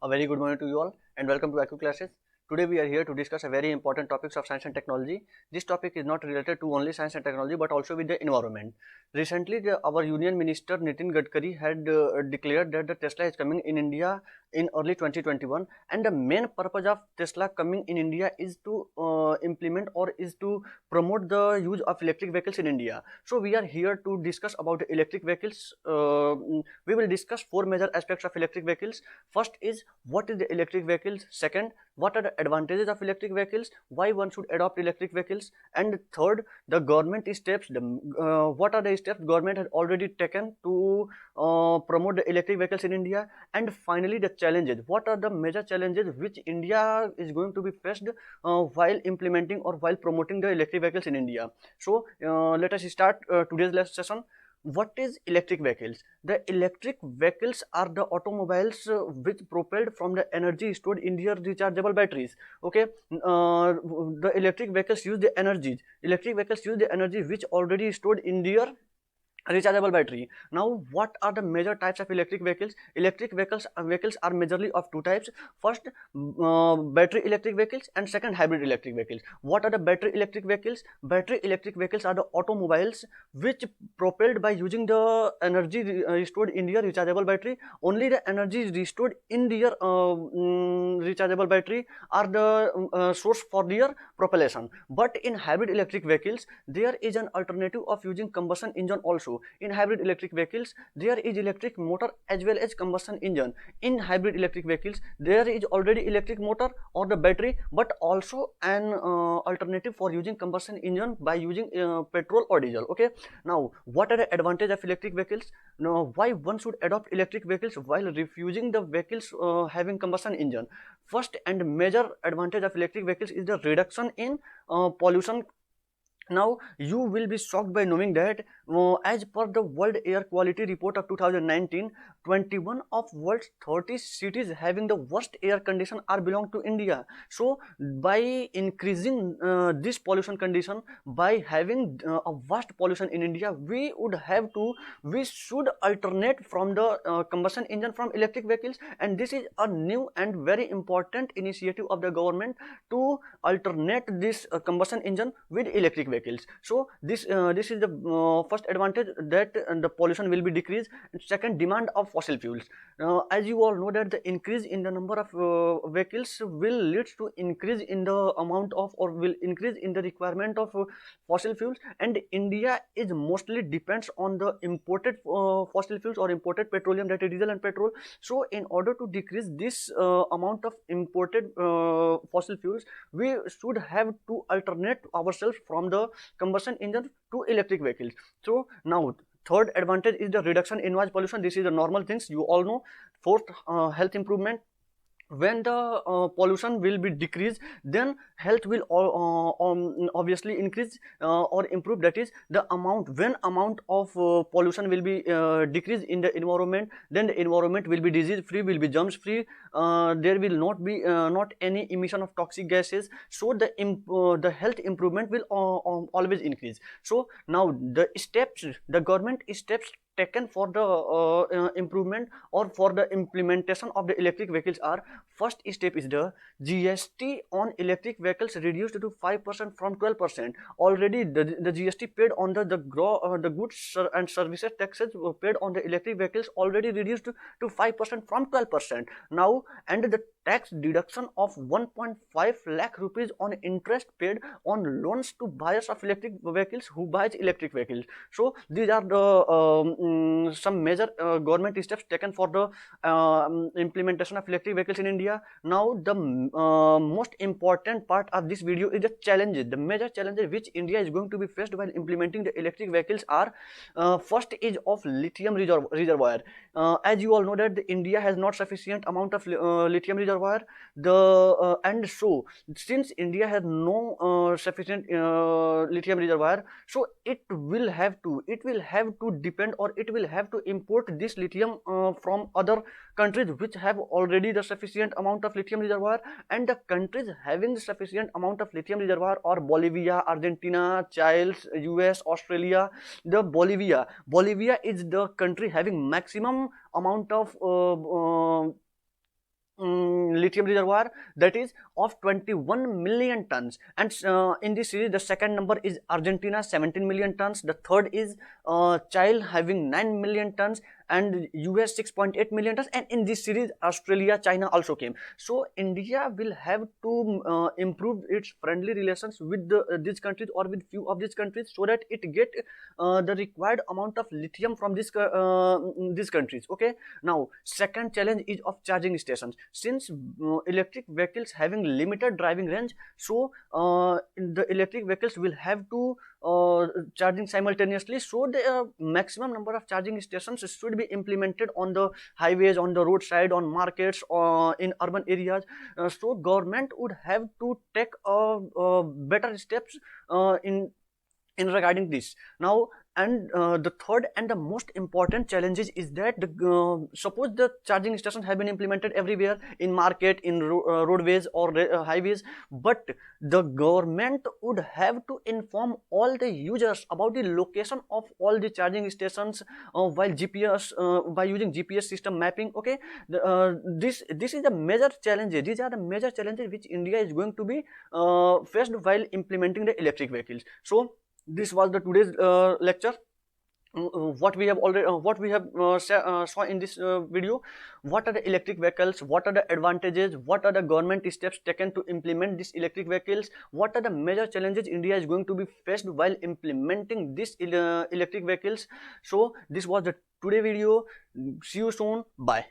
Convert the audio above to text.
A very good morning to you all and welcome to IQ Classes. Today we are here to discuss a very important topics of science and technology. This topic is not related to only science and technology but also with the environment. Recently, our Union Minister Nitin Gadkari had declared that the Tesla is coming in India in early 2021, and the main purpose of Tesla coming in India is to implement or is to promote the use of electric vehicles in India. So we are here to discuss about the electric vehicles. We will discuss four major aspects of electric vehicles. First is what is the electric vehicles. Second, what are the advantages of electric vehicles, why one should adopt electric vehicles, and third, the government steps, what are the steps government has already taken to promote the electric vehicles in India, and finally the challenges, what are the major challenges which India is going to be faced while implementing or while promoting the electric vehicles in India. So let us start today's last session. What is electric vehicles? The electric vehicles are the automobiles which propelled from the energy stored in their rechargeable batteries. Okay, the electric vehicles use the energies. Electric vehicles use the energy which already stored in their rechargeable battery. Now, what are the major types of electric vehicles? Electric vehicles are majorly of two types. First, battery electric vehicles, and second, hybrid electric vehicles. What are the battery electric vehicles? Battery electric vehicles are the automobiles which propelled by using the energy stored in their rechargeable battery. Only the energy restored in their rechargeable battery are the source for their propulsion. But in hybrid electric vehicles, there is an alternative of using combustion engine also. In hybrid electric vehicles, there is electric motor as well as combustion engine. In hybrid electric vehicles, there is already electric motor or the battery, but also an alternative for using combustion engine by using petrol or diesel. Okay, now what are the advantage of electric vehicles? Now, why one should adopt electric vehicles while refusing the vehicles having combustion engine? First and major advantage of electric vehicles is the reduction in pollution. Now, you will be shocked by knowing that as per the World Air Quality Report of 2019, 21 of world's 30 cities having the worst air condition are belong to India. So, by increasing this pollution condition, by having a vast pollution in India, we should alternate from the combustion engine from electric vehicles, and this is a new and very important initiative of the government to alternate this combustion engine with electric vehicles. So this is the first advantage, that the pollution will be decreased. And second, demand of fossil fuels. As you all know that the increase in the number of vehicles will lead to increase in the amount of, or will increase in the requirement of fossil fuels, and India is mostly depends on the imported fossil fuels or imported petroleum, that is diesel and petrol. So in order to decrease this amount of imported fossil fuels, we should have to alternate ourselves from the combustion engine to electric vehicles. So now third advantage is the reduction in noise pollution. This is the normal things you all know. Fourth, health improvement. When the pollution will be decreased, then health will obviously increase or improve. That is the amount, when amount of pollution will be decreased in the environment, then the environment will be disease free, will be germs free. There will not be not any emission of toxic gases. So the health improvement will always increase. So now the steps, the government steps taken for the improvement or for the implementation of the electric vehicles are: first step is the GST on electric vehicles reduced to 5% from 12%. Already the GST paid on the goods and services taxes paid on the electric vehicles already reduced to 5% from 12% now. And the tax deduction of 1.5 lakh rupees on interest paid on loans to buyers of electric vehicles who buys electric vehicles. So these are the some major government steps taken for the implementation of electric vehicles in India. Now the most important part of this video is the challenges, the major challenges which India is going to be faced while implementing the electric vehicles are: first is of lithium reservoir. As you all know that India has not sufficient amount of lithium reservoir. And so since India has no sufficient lithium reservoir, so it will have to depend, or it will have to import this lithium from other countries which have already the sufficient amount of lithium reservoir. And the countries having the sufficient amount of lithium reservoir are Bolivia, Argentina, Chile, US, Australia. The Bolivia is the country having maximum amount of lithium reservoir, that is of 21 million tons. And in this series, the second number is Argentina, 17 million tons. The third is Chile, having 9 million tons, and US 6.8 million tons. And in this series, Australia, China also came. So India will have to improve its friendly relations with these countries, or with few of these countries, so that it get the required amount of lithium from these countries. Okay, now second challenge is of charging stations. Since electric vehicles having limited driving range, so the electric vehicles will have to charging simultaneously. So the maximum number of charging stations should be implemented on the highways, on the roadside, on markets, in urban areas. So government would have to take better steps in regarding this. Now, and the third and the most important challenges is that suppose the charging stations have been implemented everywhere, in market, in roadways or highways, but the government would have to inform all the users about the location of all the charging stations while GPS, by using GPS system mapping. Okay, this is a major challenge. These are the major challenges which India is going to be faced while implementing the electric vehicles. So this was the today's lecture. What we have already saw in this video. What are the electric vehicles, what are the advantages, what are the government steps taken to implement these electric vehicles, what are the major challenges India is going to be faced while implementing these electric vehicles. So this was the today video. See you soon. Bye.